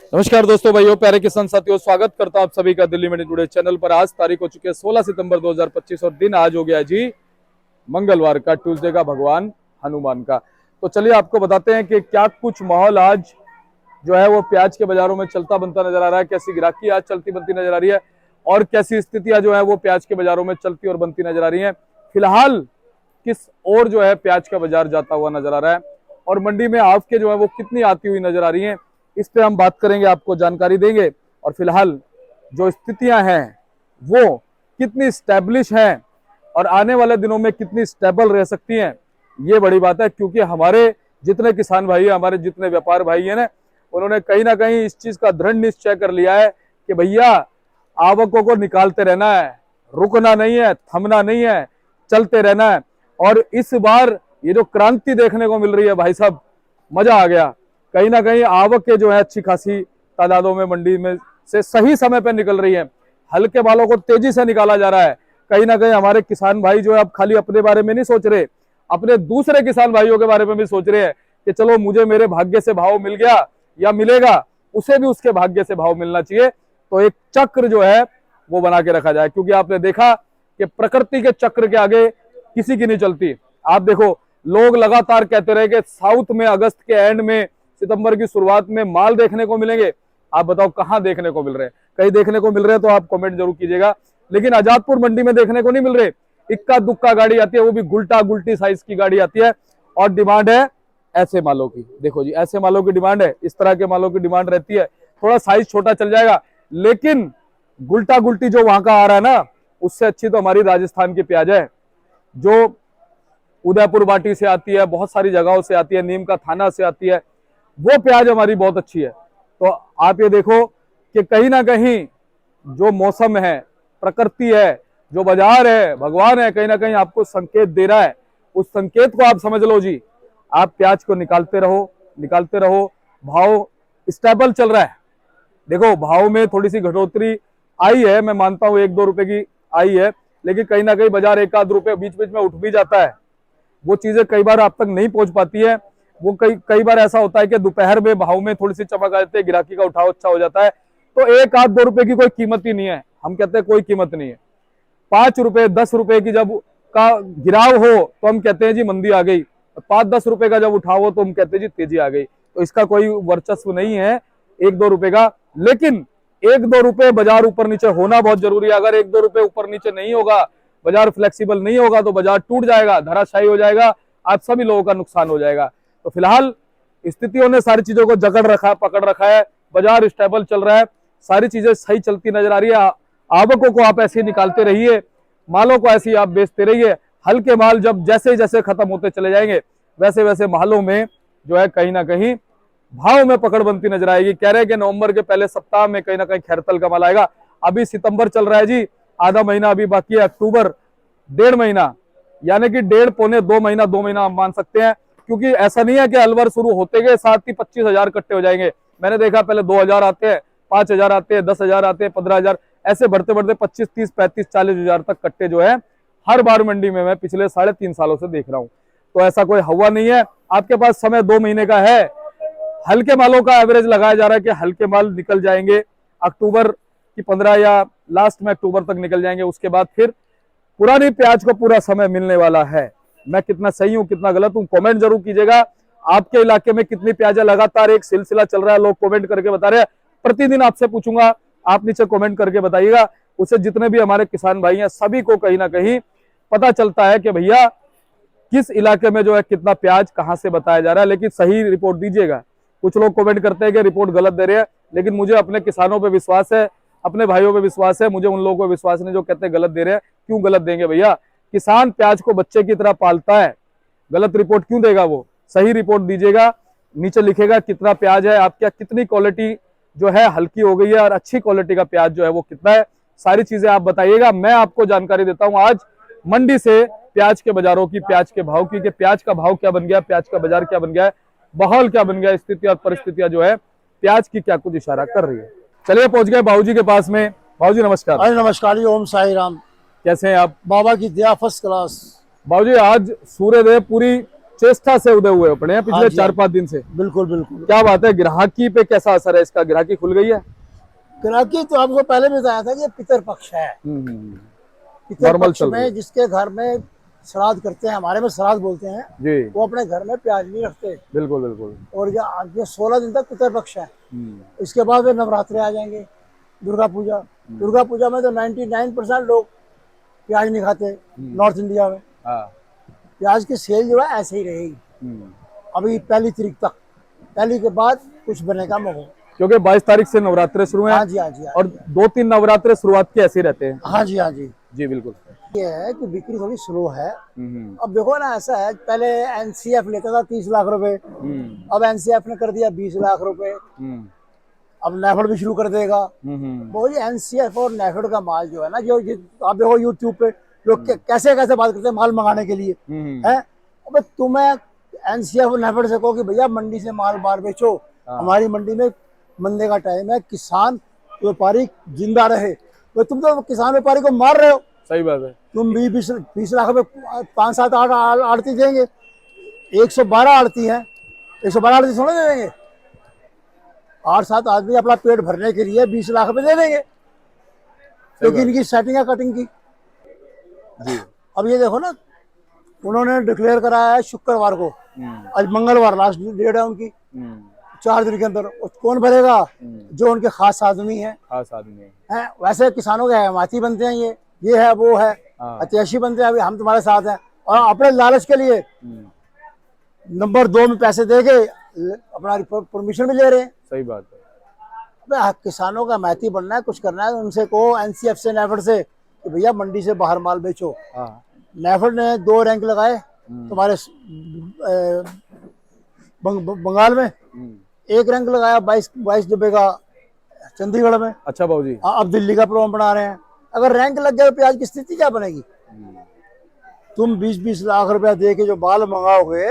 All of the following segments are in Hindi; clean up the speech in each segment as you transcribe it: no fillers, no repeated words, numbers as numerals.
नमस्कार दोस्तों, भाइयों, प्यारे किसान साथियों, स्वागत करता हूं आप सभी का दिल्ली मंडी टुडे चैनल पर। आज तारीख हो चुकी है 16 सितंबर 2025 और दिन आज हो गया जी मंगलवार का, ट्यूसडे का, भगवान हनुमान का। तो चलिए आपको बताते हैं कि क्या कुछ माहौल आज जो है वो प्याज के बाजारों में चलता बनता नजर आ रहा है, कैसी गिराकी आज चलती बनती नजर आ रही है और कैसी स्थितियां जो है वो प्याज के बाजारों में चलती और बनती नजर आ रही है। फिलहाल किस ओर जो है प्याज का बाजार जाता हुआ नजर आ रहा है और मंडी में आवकें जो है वो कितनी आती हुई नजर आ रही है, इस पे हम बात करेंगे, आपको जानकारी देंगे। और फिलहाल जो स्थितियां हैं वो कितनी स्टैब्लिश हैं और आने वाले दिनों में कितनी स्टेबल रह सकती हैं, ये बड़ी बात है। क्योंकि हमारे जितने किसान भाई हैं, हमारे जितने व्यापार भाई हैं ना, उन्होंने कहीं ना कहीं इस चीज का दृढ़ निश्चय कर लिया है कि भैया आवकों को निकालते रहना है, रुकना नहीं है, थमना नहीं है, चलते रहना है। और इस बार ये जो क्रांति देखने को मिल रही है भाई साहब, मजा आ गया। कहीं ना कहीं आवक के जो है अच्छी खासी तादादों में मंडी में से सही समय पर निकल रही है। हल्के मालों को तेजी से निकाला जा रहा है। कहीं ना कहीं हमारे किसान भाई जो है अब खाली अपने बारे में नहीं सोच रहे, अपने दूसरे किसान भाइयों के बारे में भी सोच रहे हैं कि चलो मुझे मेरे भाग्य से भाव मिल गया या मिलेगा, उसे भी उसके भाग्य से भाव मिलना चाहिए। तो एक चक्र जो है वो बना के रखा जाए, क्योंकि आपने देखा कि प्रकृति के चक्र के आगे किसी की नहीं चलती। आप देखो, लोग लगातार कहते रहे कि साउथ में अगस्त के एंड में, सितंबर की शुरुआत में माल देखने को मिलेंगे। आप बताओ कहां देखने को मिल रहे हैं? कहीं देखने को मिल रहे हैं तो आप कमेंट जरूर कीजिएगा। लेकिन आजादपुर मंडी में देखने को नहीं मिल रहे। इक्का दुक्का गाड़ी आती है, वो भी गुल्टा गुल्टी साइज की गाड़ी आती है और डिमांड है ऐसे मालों की। देखो जी, ऐसे मालों की डिमांड है, इस तरह के मालों की डिमांड रहती है। थोड़ा साइज छोटा चल जाएगा, लेकिन गुल्टा गुल्टी जो वहां का आ रहा है ना, उससे अच्छी तो हमारी राजस्थान की प्याज है, जो उदयपुर बाटी से आती है, बहुत सारी जगहों से आती है, नीम का थाना से आती है। वो प्याज हमारी बहुत अच्छी है। तो आप ये देखो कि कहीं ना कहीं जो मौसम है, प्रकृति है, जो बाजार है, भगवान है, कहीं ना कहीं आपको संकेत दे रहा है। उस संकेत को आप समझ लो जी। आप प्याज को निकालते रहो, निकालते रहो। भाव स्टेबल चल रहा है। देखो, भाव में थोड़ी सी घटोतरी आई है, मैं मानता हूं 1-2 रुपए की आई है, लेकिन कहीं ना कहीं बाजार 1-आध रुपए बीच बीच में उठ भी जाता है। वो चीजें कई बार आप तक नहीं पहुंच पाती है। वो कई बार ऐसा होता है कि दोपहर में भाव में थोड़ी सी चमक आ जाती है, गिराकी का उठाव अच्छा हो जाता है, तो 1-2 रुपए की कोई कीमत ही नहीं है। हम कहते हैं कोई कीमत नहीं है। 5 रुपए 10 रुपए की जब का गिराव हो तो हम कहते हैं जी मंदी आ गई। 5-10 रुपए का जब उठाव हो तो हम कहते हैं जी तेजी आ गई। तो इसका कोई वर्चस्व नहीं है 1-2 रुपए का। लेकिन 1-2 रुपए बाजार ऊपर नीचे होना बहुत जरूरी है। अगर 1-2 रुपए ऊपर नीचे नहीं होगा, बाजार फ्लेक्सिबल नहीं होगा, तो बाजार टूट जाएगा, धराशायी हो जाएगा, आप सभी लोगों का नुकसान हो जाएगा। तो फिलहाल स्थितियों ने सारी चीजों को जकड़ रखा, पकड़ रखा है। बाजार स्टेबल चल रहा है, सारी चीजें सही चलती नजर आ रही है। आवकों को आप ऐसे ही निकालते रहिए, मालों को ऐसे ही आप बेचते रहिए। हल्के माल जब जैसे जैसे खत्म होते चले जाएंगे, वैसे वैसे मालों में जो है कहीं ना कहीं भाव में पकड़ बनती नजर आएगी। कह रहे हैं कि नवंबर के पहले सप्ताह में कहीं ना कहीं खैरतल का माल आएगा। अभी सितंबर चल रहा है जी, आधा महीना अभी बाकी है। अक्टूबर 1.5 महीना, यानी कि 1.5-2 महीना, 2 महीना आप मान सकते हैं। क्योंकि ऐसा नहीं है कि अलवर शुरू होते गए साथ ही 25,000 कट्टे हो जाएंगे। मैंने देखा पहले 2,000 आते हैं, 5,000 आते हैं, 10,000 आते हैं, 15,000, ऐसे बढ़ते बढ़ते 25, 30, 35, 40,000 तक कट्टे जो है हर बार मंडी में मैं पिछले 3.5 सालों से देख रहा हूं। तो ऐसा कोई हवा नहीं है। आपके पास समय 2 महीने का है। हल्के मालों का एवरेज लगाया जा रहा है कि हल्के माल निकल जाएंगे अक्टूबर की 15 या लास्ट में अक्टूबर तक निकल जाएंगे। उसके बाद फिर पुरानी प्याज को पूरा समय मिलने वाला है। मैं कितना सही हूं कितना गलत हूं कमेंट जरूर कीजिएगा। आपके इलाके में कितनी प्याज है? लगातार एक सिलसिला चल रहा है, लोग कमेंट करके बता रहे हैं। प्रतिदिन आपसे पूछूंगा, आप नीचे कमेंट करके बताइएगा। उससे जितने भी हमारे किसान भाई हैं सभी को कहीं ना कहीं पता चलता है कि भैया किस इलाके में जो है कितना प्याज कहां से बताया जा रहा है। लेकिन सही रिपोर्ट दीजिएगा। कुछ लोग कमेंट करते हैं कि रिपोर्ट गलत दे रहे हैं, लेकिन मुझे अपने किसानों पे विश्वास है, अपने भाइयों पे विश्वास है। मुझे उन लोगों को विश्वास नहीं जो कहते हैं गलत दे रहे हैं। क्यों गलत देंगे भैया? किसान प्याज को बच्चे की तरह पालता है, गलत रिपोर्ट क्यों देगा? वो सही रिपोर्ट दीजिएगा। नीचे लिखेगा कितना प्याज है आपके, कितनी क्वालिटी जो है हल्की हो गई है और अच्छी क्वालिटी का प्याज जो है वो कितना है, सारी चीजें आप बताइएगा। मैं आपको जानकारी देता हूं आज मंडी से प्याज के बाजारों की, प्याज के भाव की, कि प्याज का भाव क्या बन गया, प्याज का बाजार क्या बन गया है, माहौल क्या बन गया, स्थिति और परिस्थितियां जो है प्याज की क्या कुछ इशारा कर रही है। चलिए पहुंच गए बाबूजी के पास में। बाबूजी नमस्कार। अरे नमस्कार जी, ओम साई राम। कैसे हैं आप? बाबा की दया, फर्स्ट क्लास। बाबूजी आज सूर्यदेव पूरी चेष्टा से उदय हुए अपने पिछले हाँ जी, 4-5 दिन से। बिल्कुल बिल्कुल। क्या बात है, ग्राहकी पे कैसा असर है इसका? ग्राहकी खुल गई है? ग्राहकी तो आपको पहले भी बताया था कि ये पितर पक्ष है। पितर नॉर्मल पक्ष चल रही है में जिसके घर में श्राद्ध करते हैं, हमारे में श्राद्ध बोलते हैं, जी। वो अपने घर में प्याज नहीं रखते। बिल्कुल बिल्कुल। और ये 16 दिन तक पितर पक्ष है। इसके बाद फिर नवरात्रे आ जाएंगे, दुर्गा पूजा। दुर्गा पूजा में तो 99% लोग प्याज नहीं खाते नॉर्थ इंडिया में। हाँ। प्याज की सेल जो है ऐसे ही रहेगी अभी 1 तारीख तक। 1 के बाद कुछ बनेगा मोह। क्योंकि 22 तारीख से नवरात्रे शुरू हैं। हाँ जी, हाँ जी, हाँ और जी। 2-3 नवरात्रे शुरुआत के ऐसे ही रहते हैं। हाँ जी, हाँ जी। जी बिल्कुल। ये है कि बिक्री थोड़ी स्लो है। अब देखो ना, ऐसा है, पहले एनसीएफ लेता था 30 लाख रुपए, अब एनसीएफ ने कर दिया 20 लाख रुपए। अब नेफेड भी शुरू कर देगा। वो ये एनसीएफ और नेफेड का माल जो है ना, जो आप देखो यूट्यूब पे लोग कैसे कैसे बात करते हैं माल मंगाने के लिए है। अब तुम्हें एनसीएफ और नेफेड से कहो कि भैया मंडी से माल बाहर बेचो, हमारी मंडी में मंदे का टाइम है, किसान व्यापारी जिंदा रहे। तो तुम तो किसान व्यापारी को मार रहे हो। सही बात है। तुम 20 लाख रुपए 5-7-8 आड़ती देंगे, 112 आड़ती है, 112 आड़ती थोड़ा दे देंगे। 8-7 आदमी अपना पेट भरने के लिए 20 लाख रुपए दे देंगे, क्योंकि इनकी सेटिंग है कटिंग की जी। अब ये देखो ना, उन्होंने डिक्लेयर कराया है शुक्रवार को, आज मंगलवार लास्ट डेट है उनकी, 4 दिन के अंदर। कौन भरेगा? जो उनके खास आदमी है। खास आदमी है। वैसे किसानों के हमाती बनते हैं, ये है वो है, अत्याशी बनते हैं। अभी हम तुम्हारे साथ हैं और अपने लालच के लिए नंबर 2 में पैसे देके अपना परमिशन भी ले रहे हैं। सही बात है। किसानों का हमाती बनना है, कुछ करना है, उनसे कहो एनसीएफ से नेफेड से कि भैया मंडी से बाहर माल बेचो। नेफेड ने 2 रैंक लगाए तुम्हारे बंगाल में, 1 रैंक लगाया 22 डिब्बे का चंडीगढ़ में। अच्छा बाबूजी। अब दिल्ली का प्रोग्राम बना रहे हैं। अगर रैंक लग गया तो प्याज की स्थिति क्या बनेगी? तुम 20-20 लाख रुपया दे के जो माल मंगाओगे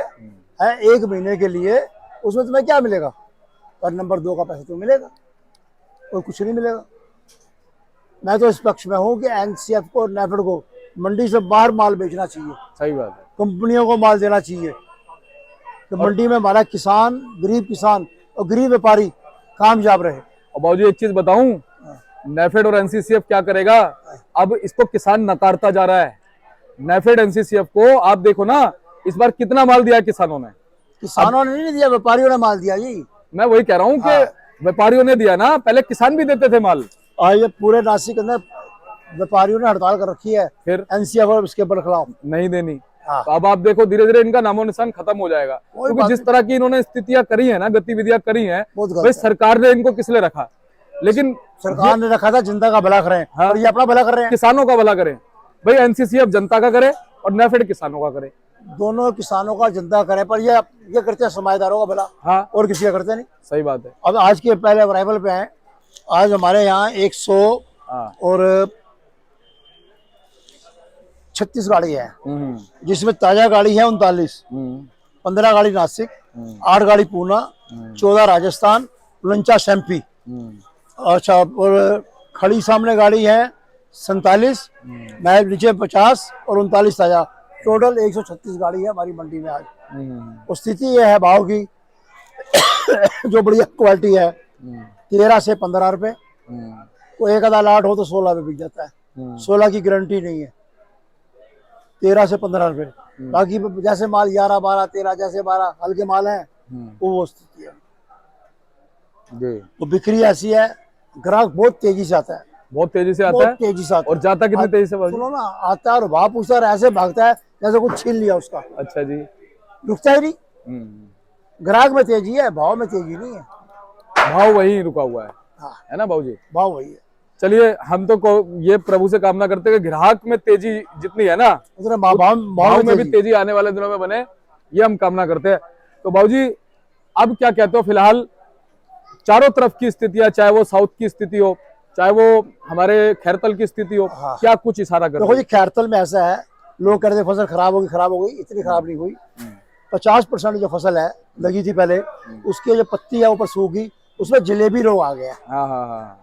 है 1 महीने के लिए, उसमें तुम्हें क्या मिलेगा? और नंबर 2 का पैसा तो मिलेगा और कुछ नहीं मिलेगा। मैं तो इस पक्ष में हूँ कि एनसीएफ को, नेफेड को मंडी से बाहर माल बेचना चाहिए। सही बात है। कंपनियों को माल देना चाहिए तो मंडी में हमारा किसान, गरीब किसान और गरीब व्यापारी कामयाब रहे। और बाबूजी एक चीज बताऊं, नेफेड और एनसीसीएफ क्या करेगा? अब इसको किसान नकारता जा रहा है। नेफेड एनसीसीएफ को आप देखो ना, इस बार कितना माल दिया किसानों ने? किसानों ने नहीं दिया, व्यापारियों ने माल दिया जी। मैं वही कह रहा हूँ कि व्यापारियों ने दिया ना, पहले किसान भी देते थे माल। ये पूरे नासिक के अंदर व्यापारियों ने हड़ताल कर रखी है, फिर एनसीएफ और उसके खिलाफ नहीं देनी। तो अब आप देखो धीरे धीरे इनका नामो निशान खत्म हो जाएगा, क्योंकि जिस तरह की इन्होंने स्थितियां करी है ना, गतिविधियां करी हैं, भाई सरकार ने इनको किस लिए रखा? लेकिन सरकार ने रखा था जनता का भला करें। हाँ? और ये अपना भला कर रहे हैं, किसानों का भला करें। भाई एनसीसीएफ जनता का करे और नेफेड किसानों का करे, दोनों किसानों का जनता करे, पर ये करते हैं समाजदारों का भला। हाँ, और किसी का करते नहीं। सही बात है। अब आज के पहले अराइवल पे हैं, आज हमारे यहाँ 136 गाड़ी है, जिसमें ताजा गाड़ी है 39, 15 गाड़ी नासिक, 8 गाड़ी पूना, 14 राजस्थान, 49 एमपी। अच्छा, और खड़ी सामने गाड़ी है 47, महल नीचे 50 और 39 ताजा, टोटल 136 गाड़ी है हमारी मंडी में आज। और स्थिति यह है भाव की जो बढ़िया क्वालिटी है 13 से 15 रुपए, वो एक आधा लाट हो तो 16 रुपए बिक जाता है। 16 की गारंटी नहीं है, 13 से 15 रुपए। बाकी जैसे माल 11, 12, 13, जैसे 12 हल्के माल है वो स्थिति है। तो बिक्री ऐसी है, ग्राहक बहुत तेजी से आता है, बहुत तेजी से आता है, तेजी से आता है। और जाता कितनी तेजी से? सुनो ना, आता है और भाव पूछता है, ऐसे भागता है जैसे कुछ छीन लिया उसका। अच्छा जी। रुकता ही नहीं। ग्राहक में तेजी है, भाव में तेजी नहीं है। भाव वही रुका हुआ है। हाँ। है ना बाबूजी? भाव वही है। चलिए, हम तो ये प्रभु से कामना करते हैं कि ग्राहक में तेजी जितनी है ना, उतना भाव में भी तेजी आने वाले दिनों में बने, ये हम कामना करते हैं। तो बाबूजी अब क्या कहते हो? फिलहाल चारों तरफ की स्थितियां, चाहे वो साउथ की स्थिति हो, चाहे वो हमारे खैरतल की स्थिति हो, हाँ, क्या कुछ इशारा कर? देखो जी, खैरतल में ऐसा है, लोग कहते हैं फसल खराब होगी, इतनी खराब नहीं हुई। 50% जो फसल है लगी थी पहले, उसकी जो पत्ती है ऊपर सूखी, उसमें जलेबी रोग आ गया। हाँ हाँ हाँ,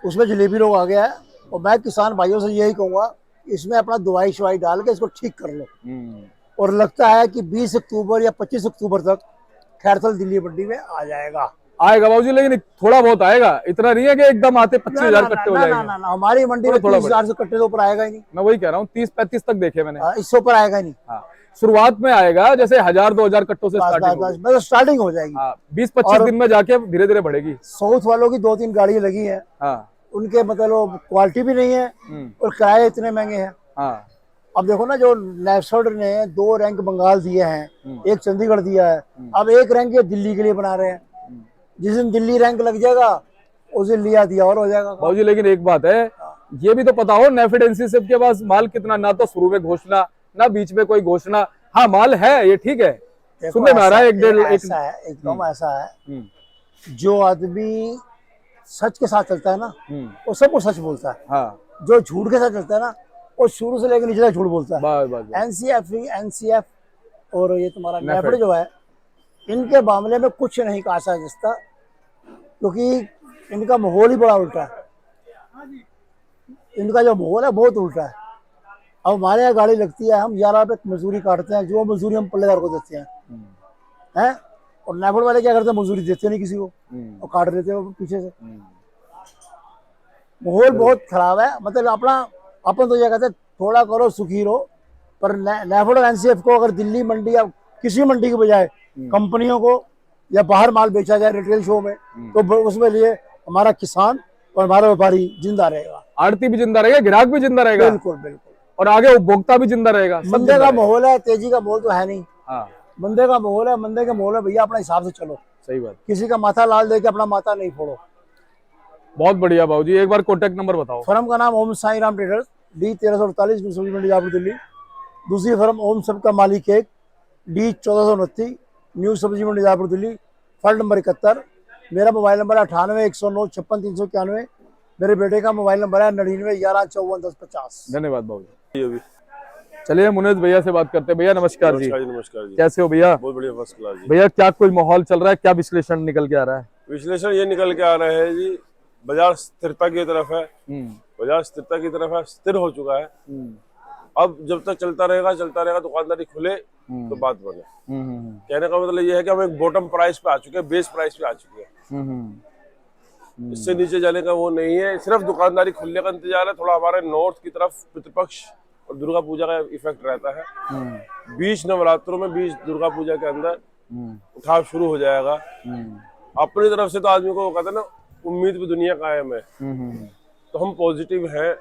उसमें जलेबी रोग आ गया है। और मैं किसान भाइयों से यही कहूंगा, इसमें अपना दवाई शवाई डाल के इसको ठीक कर लो। और लगता है कि 20 अक्टूबर या 25 अक्टूबर तक खैरथल दिल्ली मंडी में आ जाएगा। आएगा बाबूजी, लेकिन थोड़ा बहुत आएगा, इतना नहीं है कि एकदम आते 25,000 कट्टे हो जाएंगे। ना, हमारी मंडी में थोड़ा 30,000 से कट्टे तो ऊपर आएगा ही नहीं। मैं वही कह रहा हूँ, 30-35 तक देखे मैंने। इससे ऊपर आएगा ही नहीं। हाँ, शुरुआत में आएगा जैसे 1000-2000 कट्टों से स्टार्टिंग होगी। बस स्टार्टिंग हो जाएगी। हाँ, 20-25 दिन में जाके धीरे धीरे बढ़ेगी। साउथ वालों की 2-3 गाड़ियां लगी है। हाँ, उनके मतलब क्वालिटी भी नहीं है और किराए इतने महंगे हैं। हाँ, अब देखो ना, जो नेफेड ने 2 रैंक बंगाल दिए हैं, एक चंडीगढ़ दिया है, अब 1 रैंक ये दिल्ली के लिए बना रहे हैं। जिस दिन दिल्ली रैंक लग जाएगा उस दिन लिया दिया और हो जाएगा बाबूजी। लेकिन एक बात है, ये भी तो पता हो नेफेड एनसीसीएफ के पास माल कितना, ना तो शुरू में घोषणा ना बीच में कोई घोषणा। हाँ, माल है, ये ठीक है, सुनने में आ रहा है। ऐसा है, एकदम ऐसा है, जो आदमी सच के साथ चलता है ना वो सब कुछ सच बोलता है। हाँ, जो झूठ के साथ चलता है ना वो शुरू से लेकर नीचे तक झूठ बोलता है। बस। एनसीएफ और ये तुम्हारा नेफेड जो है, इनके मामले में कुछ नहीं कहा जा सकता, क्योंकि इनका माहौल ही बड़ा उल्टा है। इनका जो माहौल है बहुत उल्टा है। अब हमारे यहाँ गाड़ी लगती है, हम 11 रुपये मजदूरी काटते हैं, जो मजदूरी हम पल्लेदार को देते हैं, और नेफेड वाले क्या करते हैं, मजदूरी देते नहीं किसी को और काट देते हैं पीछे से। माहौल बहुत खराब है। मतलब अपन तो ये कहते हैं थोड़ा करो सुखी रहो, पर नेफेड और एनसीएफ को अगर दिल्ली मंडी या किसी मंडी के बजाय कंपनियों को या बाहर माल बेचा जाए रिटेल शो में, तो उसमें लिए हमारा किसान और हमारा व्यापारी जिंदा रहेगा, आड़ती भी जिंदा रहेगा, ग्राहक भी जिंदा रहेगा, बिल्कुल बिल्कुल, और आगे उपभोक्ता भी जिंदा रहेगा। मंदे का माहौल है, तेजी का माहौल तो है नहीं। हाँ, मंदे का माहौल है, मंदे का माहौल है भैया, अपना हिसाब से चलो। सही बात। किसी का माथा लाल दे के अपना माथा नहीं फोड़ो। बहुत बढ़िया बाबूजी, एक बार कॉन्टेक्ट नंबर बताओ। फर्म का नाम ओम साई राम ट्रेडर्स, D 1348 सब्जी मंडी जयपुर दिल्ली। दूसरी फर्म ओम सबका मालिक केक, D 1429 न्यू सब्जी मंडी जयपुर दिल्ली, फर्ड नंबर 71। मेरा मोबाइल नंबर है 98 109 56 391। मेरे बेटे का मोबाइल नंबर है 99 11 54 10 50। धन्यवाद बाबूजी। चलिए मुनीस भैया से बात करते हैं। भैया नमस्कार जी। नमस्कार जी। कैसे हो भैया? बहुत बढ़िया, फर्स्ट क्लास जी। भैया क्या कोई माहौल चल रहा है, क्या विश्लेषण निकल के आ रहा है? विश्लेषण ये निकल के आ रहा है जी, बाजार स्थिरता की तरफ है। बाजार स्थिरता की तरफ है, स्थिर हो चुका है। अब जब तक चलता रहेगा दुकानदारी खुले तो बात बने। कहने का मतलब ये है कि हम एक बॉटम प्राइस पे आ चुके हैं, बेस प्राइस पे आ चुके हैं। इससे नीचे जाने का वो नहीं है, सिर्फ दुकानदारी खुलने का इंतजार है। थोड़ा हमारे नॉर्थ की तरफ पितृपक्ष और दुर्गा पूजा का इफेक्ट रहता है। 20 नवरात्रों में 20 दुर्गा पूजा के अंदर उठाव शुरू हो जाएगा। अपनी तरफ से तो आदमी को कहते हैं ना, उम्मीद पे दुनिया कायम है। तो हम पॉजिटिव हैं,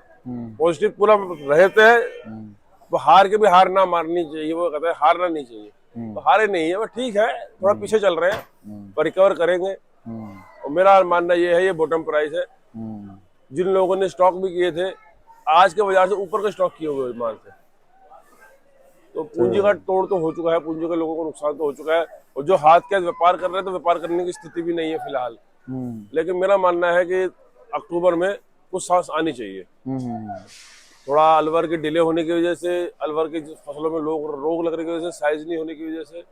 पॉजिटिव पूरा रहते हैं। वो हार के भी हार ना मारनी चाहिए, वो कहते हैं हारना नहीं चाहिए, तो हारे नहीं है। वो ठीक है, थोड़ा पीछे चल रहे हैं पर रिकवर करेंगे। और मेरा मानना ये है, ये बॉटम प्राइस है। जिन लोगों ने स्टॉक भी किए थे, आज के बाजार से ऊपर का स्टॉक किए हुए माल थे, तो पूंजी का तोड़ तो हो चुका है, पूंजी के लोगों को नुकसान तो हो चुका है। और जो हाथ के व्यापार कर रहे हैं, तो व्यापार करने की स्थिति भी नहीं है फिलहाल। लेकिन मेरा मानना है कि अक्टूबर में कुछ सांस आनी चाहिए। थोड़ा अलवर के डिले होने की वजह से, अलवर की फसलों में रोग लगने की वजह से, साइज नहीं होने की वजह से,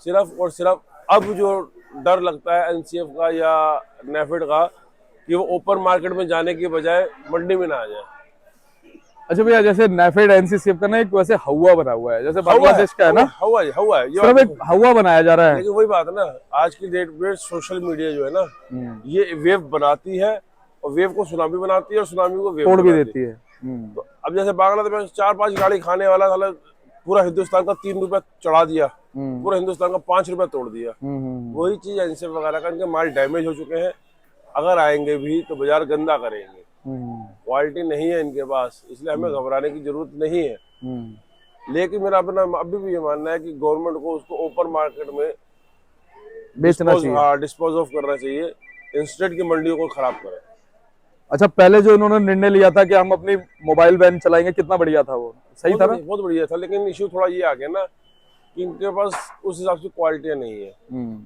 सिर्फ और सिर्फ अब जो डर लगता है एनसीएफ का या नेफेड का, कि वो ओपन मार्केट में जाने की बजाय मंडी में ना आ जाए। अच्छा भैया, जैसे नेफेड एनसीसीएफ का ना एक वैसे हवा बना हुआ है, जैसे बांग्लादेश का है ना, हवा है सिर्फ एक हवा बनाया जा रहा है। लेकिन वही बात है ना, आज की डेट में सोशल मीडिया जो है ना, ये वेव बनाती है, और वेव को सुनामी बनाती है, और सुनामी को वेव तोड़ भी देती है। तो अब जैसे बांग्लादेश में 4-5 गाड़ी खाने वाला साला पूरा हिंदुस्तान का 3 रुपए चढ़ा दिया, पूरा हिंदुस्तान का 5 रुपए तोड़ दिया। वही चीज एनसीएफ वगैरह का, इनके माल डैमेज हो चुके हैं। अगर आएंगे भी तो बाजार गंदा करेंगे, क्वालिटी नहीं है इनके पास, इसलिए हमें घबराने की जरूरत नहीं है। लेकिन मेरा अपना अभी भी ये मानना है कि गवर्नमेंट को उसको ओपन मार्केट में बेचना चाहिए, डिस्पोज ऑफ करना चाहिए, इंस्टेंट की मंडियों को खराब करें। अच्छा, पहले जो इन्होंने निर्णय लिया था कि हम अपनी मोबाइल वैन चलाएंगे, कितना बढ़िया था, वो सही था ना? बहुत बढ़िया था, लेकिन इश्यू थोड़ा ये आ गया ना कि इनके पास उस हिसाब से क्वालिटियां नहीं है।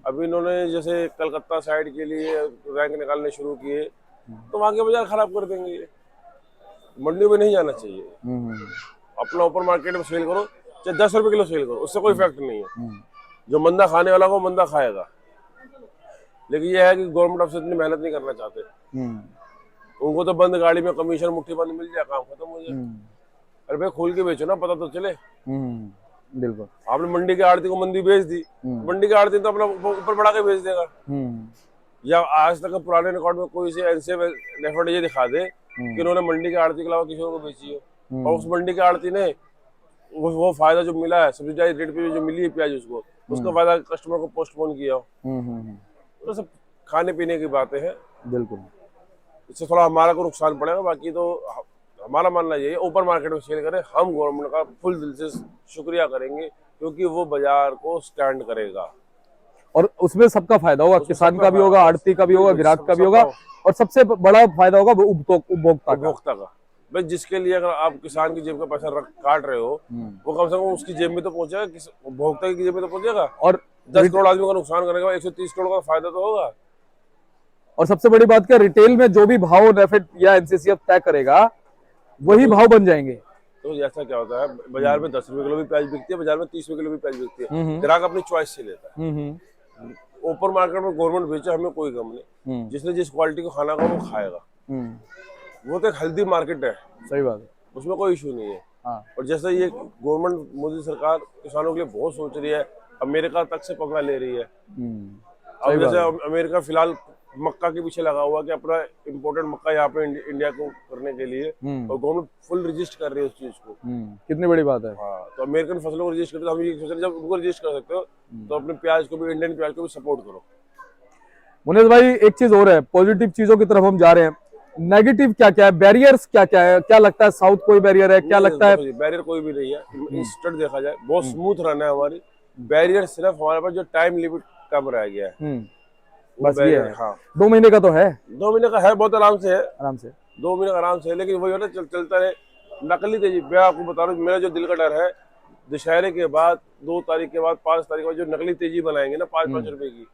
अभी इन्होंने जैसे कलकत्ता साइड के लिए रैंक निकालने शुरू किए, तो वहां के बाजार खराब कर देंगे। ये मंडी में नहीं जाना चाहिए, अपना ओपन मार्केट में सेल करो, चाहे 10 रुपए किलो सेल करो, उससे कोई इफेक्ट नहीं है। जो मंदा खाने वाला वो मंदा खाएगा। लेकिन यह है कि गवर्नमेंट ऑफिसर इतनी मेहनत नहीं करना चाहते। उनको तो बंद गाड़ी में कमीशन मुट्ठी बंद मिल जाए, काम खत्म हो जाए। अरे भाई खोल के बेचो ना, पता तो चले। बिल्कुल। आपने मंडी के आड़ती को मंदी बेच दी, मंडी के आड़ती तो अपना ऊपर बढ़ा के बेच देगा। या आज तक पुराने रिकॉर्ड में कोई से एनसीएफ रेफर्ड ये दिखा दे कि उन्होंने मंडी के आड़ती के अलावा किसी को बेची हो, और उस मंडी के आड़ती ने वो फायदा जो मिला है सब्सिडाइज रेट पे जो मिली है प्याज उसको, उसका फायदा कस्टमर को पोस्टपोन किया हो। तो सब खाने पीने की बातें हैं। बिल्कुल। इससे थोड़ा हमारा को नुकसान पड़ेगा, बाकी तो हमारा मानना यही है ओपन मार्केट में सेल करें। हम गवर्नमेंट का फुल दिल से शुक्रिया करेंगे क्योंकि वो बाजार को स्टैंड करेगा और उसमें सबका फायदा होगा, किसान का भी होगा, आड़ती का भी होगा, ग्राहक का भी होगा, और सबसे बड़ा फायदा होगा उपभोक्ता का। भाई जिसके लिए अगर आप किसान की जेब का पैसा काट रहे हो, वो कम से कम उसकी जेब में तो पहुंचेगा, उपभोक्ता की जेब में तो पहुंचेगा। और 10 करोड़ आदमी का नुकसान करेगा, 130 करोड़ का फायदा तो होगा। और सबसे बड़ी बात क्या, रिटेल में जो भी भाव नेफेड या एनसीसीएफ तय करेगा वही भाव बन जाएंगे। तो ऐसा क्या होता है, बाजार में 10 रुपए किलो भी प्याज बिकती है, बाजार में 30 रुपए किलो भी प्याज बिकती है, ग्राहक अपनी चॉइस से लेता है। ओपन मार्केट में गवर्नमेंट बेचे, हमें कोई गम नहीं, जिसने जिस क्वालिटी को खाना का वो खाएगा। वो तो एक हेल्दी मार्केट है, सही बात है, उसमें कोई इशू नहीं है। और जैसे ये गवर्नमेंट मोदी सरकार किसानों के लिए बहुत सोच रही है, अमेरिका तक से पंगा ले रही है। अब जैसे अमेरिका फिलहाल मक्का के पीछे लगा हुआ कि अपना इम्पोर्टेड मक्का यहाँ पे इंडिया को करने के लिए, और गवर्नमेंट फुल रजिस्ट कर रही है उस चीज को। कितनी बड़ी बात है। हाँ, तो अमेरिकन फसलों को रजिस्ट करते, तो हम ये सोच रहे जब उनको रजिस्ट कर सकते हो तो अपने प्याज को भी, इंडियन प्याज को भी सपोर्ट करो। मुनीष भाई एक चीज और है, पॉजिटिव चीजों की तरफ हम जा रहे हैं, नेगेटिव क्या क्या है, बैरियर्स क्या क्या है, क्या लगता है साउथ कोई बैरियर है, क्या लगता है? बैरियर कोई भी नहीं है, इंस्टेंट देखा जाए बहुत स्मूथ रन है हमारी। बैरियर सिर्फ हमारे पास जो टाइम लिमिट कम रह गया है, बस ये है। हाँ, 2 महीने का तो है, 2 महीने का है, बहुत आराम से है, आराम से 2 महीने का आराम से है। लेकिन वही है ना, चलता रहे नकली तेजी। मैं आपको बता रहा हूँ, मेरा जो दिल का डर है, दशहरे के बाद 2 तारीख के बाद 5 तारीख के बाद जो नकली तेजी बनाएंगे ना 5-5 रुपए की,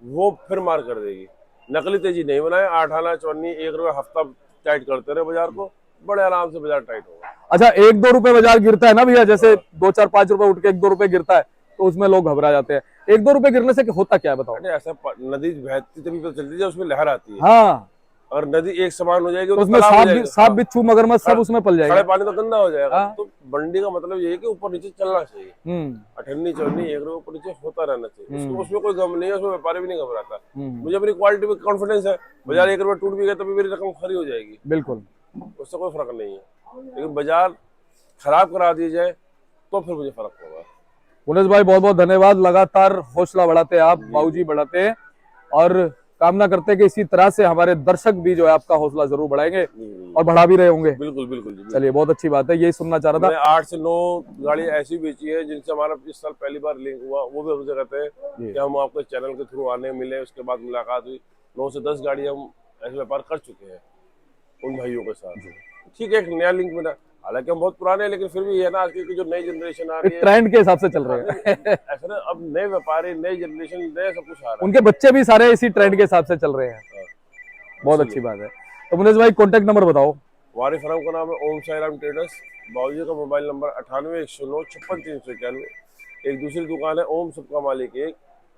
वो फिर मार कर देगी। नकली तेजी नहीं बनाए, 8 आना 54 1 रुपए हफ्ता टाइट करते रहे बाजार को, बड़े आराम से बाजार टाइट होगा। अच्छा 1-2 रुपए बाजार गिरता है ना भैया, जैसे 2-4-5 रुपए उठ के 1-2 रुपए गिरता है तो उसमें लोग घबरा जाते हैं। 1-2 रुपए गिरने से होता क्या है बताओ? ऐसा नदी बहती तभी तो चलती है, उसमें लहर आती है। हाँ, अगर नदी एक समान हो जाएगी तो उसमें सांप बिच्छू मगरमच्छ सब उसमें पल जाएगा, खड़े पानी तो गंदा हो जाएगा। तो मंडी का मतलब ये है कि ऊपर नीचे चलना चाहिए, 98-94 1 रुपए ऊपर नीचे होता रहना चाहिए, उसमें कोई गम नहीं है, उसमें व्यापारी भी नहीं घबराता। मुझे अपनी क्वालिटी में कॉन्फिडेंस है, बाजार 1 रुपए टूट भी गया तभी मेरी रकम खरी हो जाएगी, बिल्कुल, उससे कोई फर्क नहीं है। लेकिन बाजार खराब करा दी जाए तो फिर मुझे फर्क होगा। मुनीष भाई बहुत बहुत धन्यवाद, लगातार हौसला बढ़ाते हैं आप, बाबूजी बढ़ाते हैं, और कामना करते हैं कि इसी तरह से हमारे दर्शक भी जो है आपका हौसला जरूर बढ़ाएंगे और बढ़ा भी रहे होंगे। बिल्कुल बिल्कुल। चलिए बहुत अच्छी बात है, यही सुनना चाह रहा था। 8 से 9 गाड़ी ऐसी बेची है जिनसे हमारा इस साल पहली बार लिंक हुआ, वो भी हमसे कहते हैं कि हम आपके चैनल के थ्रू आने मिले, उसके बाद मुलाकात हुई। 9 से 10 गाड़ी हम ऐसे व्यापार कर चुके हैं उन भाइयों के साथ। ठीक है, एक नया लिंक मिला, हालांकि हम बहुत पुराने हैं, लेकिन फिर भी है ना, आज की जो नई जनरेशन आ रही है, ट्रेंड के हिसाब से चल रहे हैं ऐसा ना, अब नए व्यापारी, नई जनरेशन, नए सब कुछ आ रहा है, उनके बच्चे भी सारे इसी ट्रेंड के हिसाब से चल रहे हैं। बहुत अच्छी बात है। तो मुनीष भाई कॉन्टेक्ट नंबर बताओ। हमारी फर्म का नाम है ओम साई राम ट्रेडर्स, बाबूजी का मोबाइल नंबर 98-109-56-391। एक दूसरी दुकान है ओम सबका मालिक 1,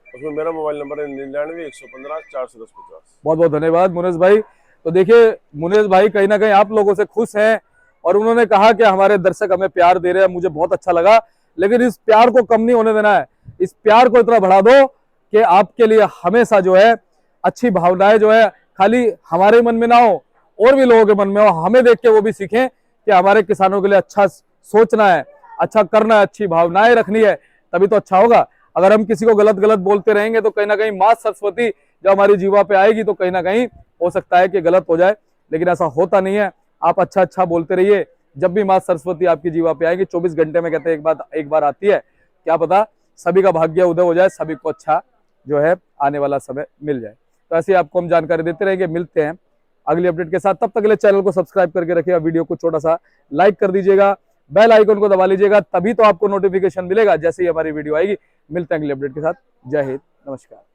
उसमें मेरा मोबाइल नंबर है 99-115-410-50। बहुत बहुत धन्यवाद मुनीष भाई। तो देखिए मुनीष भाई कहीं ना कहीं आप लोगों से खुश हैं, और उन्होंने कहा कि हमारे दर्शक हमें प्यार दे रहे हैं, मुझे बहुत अच्छा लगा, लेकिन इस प्यार को कम नहीं होने देना है, इस प्यार को इतना बढ़ा दो कि आपके लिए हमेशा जो है अच्छी भावनाएं जो है खाली हमारे मन में ना हो, और भी लोगों के मन में हो, हमें देख के वो भी सीखें कि हमारे किसानों के लिए अच्छा सोचना है, अच्छा करना है, अच्छी भावनाएं रखनी है, तभी तो अच्छा होगा। अगर हम किसी को गलत गलत बोलते रहेंगे तो कहीं ना कहीं माँ सरस्वती जब हमारी जीवा पे आएगी तो कहीं ना कहीं हो सकता है कि गलत हो जाए, लेकिन ऐसा होता नहीं है। आप अच्छा अच्छा बोलते रहिए, जब भी माँ सरस्वती आपकी जीवा पे आएगी, 24 घंटे में कहते हैं एक बार आती है, क्या पता सभी का भाग्य उदय हो जाए, सभी को अच्छा जो है आने वाला समय मिल जाए। तो ऐसे आपको हम जानकारी देते रहेंगे। मिलते हैं अगली अपडेट के साथ, तब तक के लिए चैनल को सब्सक्राइब करके रखिएगा, वीडियो को छोटा सा लाइक कर दीजिएगा, बेल आइकन को दबा लीजिएगा, तभी तो आपको नोटिफिकेशन मिलेगा जैसे ही हमारी वीडियो आएगी। मिलते हैं अगली अपडेट के साथ। जय हिंद, नमस्कार।